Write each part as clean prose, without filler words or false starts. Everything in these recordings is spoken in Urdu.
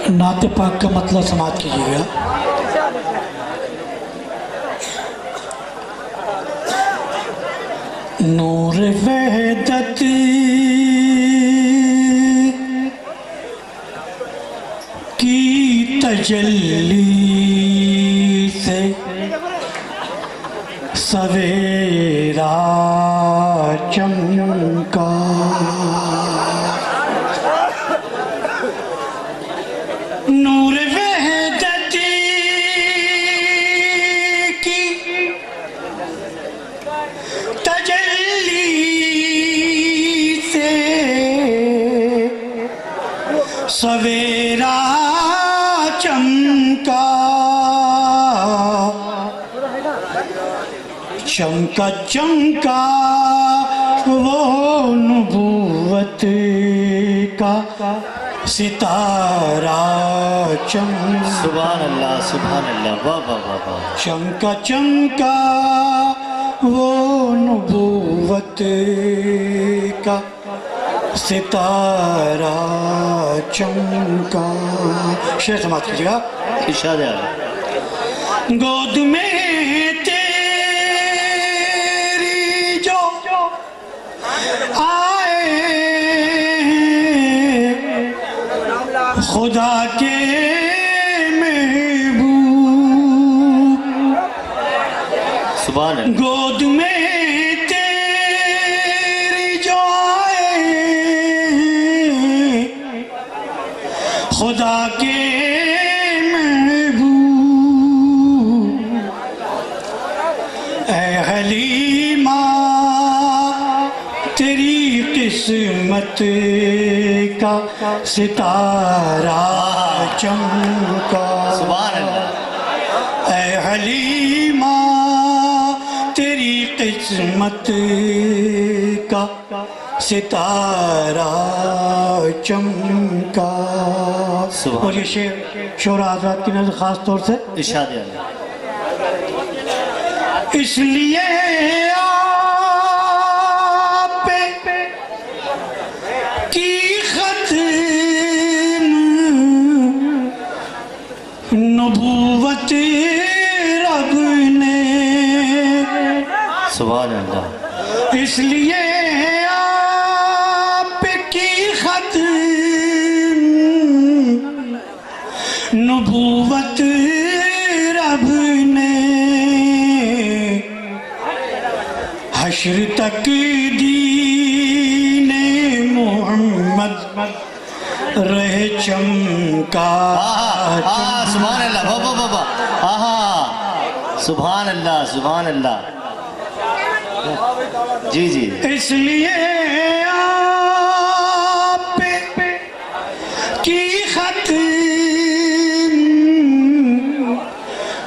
نعت پاک کا مطلب سماعت کیجیے گا۔ نور وحدت کی تجلی سے سویرا چمکا، نور وحدت کی تجلی سے سویرا چمکا، چمکا چمکا وہ نبوت کا ستارہ چمکا، سبحان اللہ سبحان اللہ، واہ واہ واہ واہ، چمکا چمکا وہ نبوت کا ستارہ چمکا۔ شعر سماعت کیجیے گا۔ ارشاد اعلیٰ۔ گود میں خدا کے محبوب، سبحان اللہ، گود میں تیری جو آئے خدا کے محبوب، اے حلیمہ تیری قسمت کا ستارہ چمکا، سبحان اللہ، اے حلیمہ تیری قسمت کا ستارہ چمکا۔ اور یہ شعراء حضرات کی نظر خاص طور سے ارشاد اعلیٰ۔ اس لیے نبوت رب نے، سبحان اللہ، اس لیے آپ کی ختم نبوت رب نے، حشر تک دین محمد رہ چمکا۔ سبحان اللہ، واہ واہ واہ واہ، آہا، سبحان اللہ سبحان اللہ، جی جی، اس لیے آپ کی ختم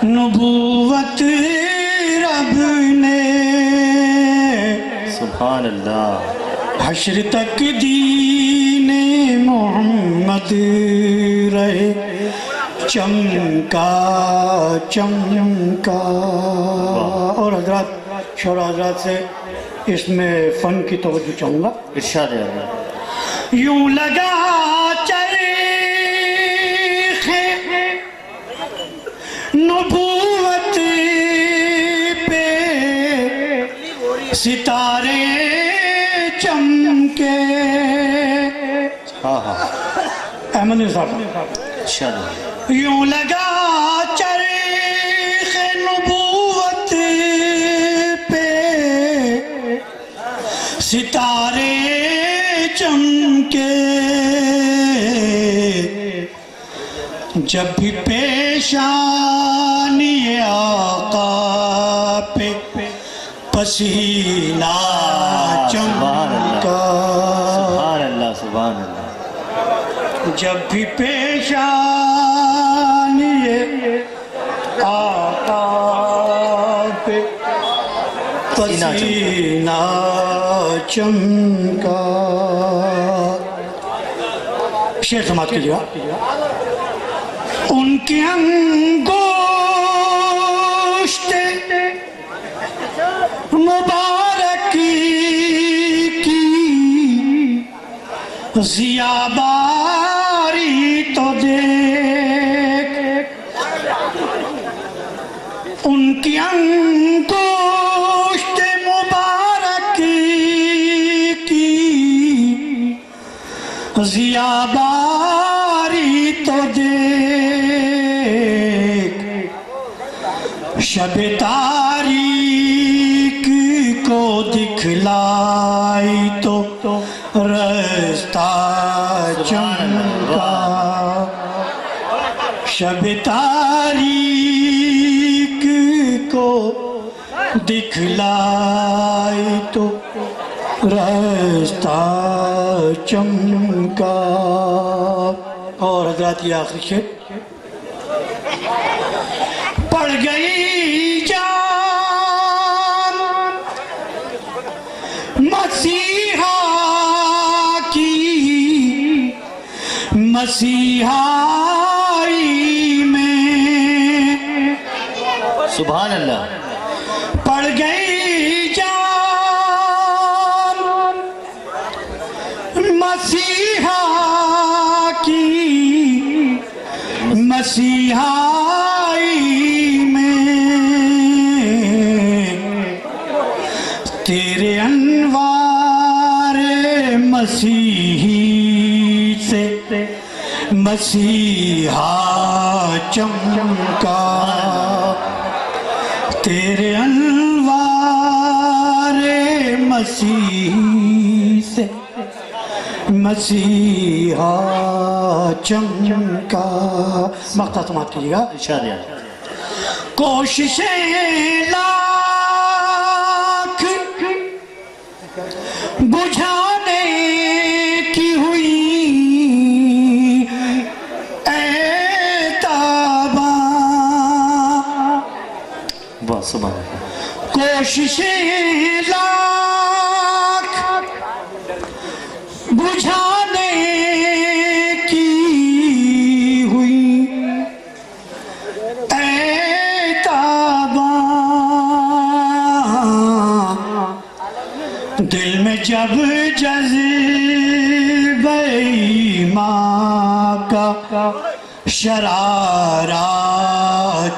نبوت رب نے، سبحان اللہ، حشر تک دین محمد رہے چمکا چمکا۔ اور حضرات شعراء حضرات سے اس میں فن کی توجہ چاہوں گا۔ ارشاد اعلیٰ۔ یوں لگا چرخ نبوت پہ ستارے چمکے، ہاں ہاں، احمد صاحب ارشاد اعلیٰ۔ یوں لگا چرخ نبوت پہ ستارے چمکے، جب بھی پیشانی آقا پہ پسینہ چمکا، سبحان اللہ سبحان اللہ، جب بھی پیشانی آقا پہ پسینہ چمکا۔ شعر سماعت کیجیے گا۔ ان کی انگشت مبارک کی ضیابات شبیتاری تو دیکھ ان کی انگشت مبارک کی ضیاباری تو دیکھ شب تاریک کو دکھلائی تو رستہ چمکا شب تاریک کو دکھلائی تو رستہ چمکا. اور حضرات یہ آخری شعر. پڑ گئی جان مسیحا کی مسیحائی میں سبحان اللہ. پڑ گئی جان مسیحا کی مسیحائی میں تیرے انوار مسیحی سے مسیحا چمکا. تیرے انوار مسیحی سے مسیحا چمکا. مقطع سماعت کیجیے گا. ارشاد. کوششیں لاکھ بجھانے کی ہوئی اے تاباں. واہ سبحان اللہ. کوششیں لاکھ بجھانے کی ہوئی اے تاباں. دل میں جب جذبہ ایمان کا شرارہ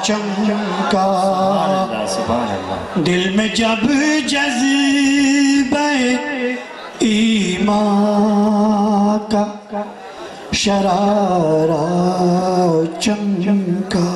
چمکا. سبحان اللہ. دل میں جب جذبہ ایمان کا شرارہ چمکا.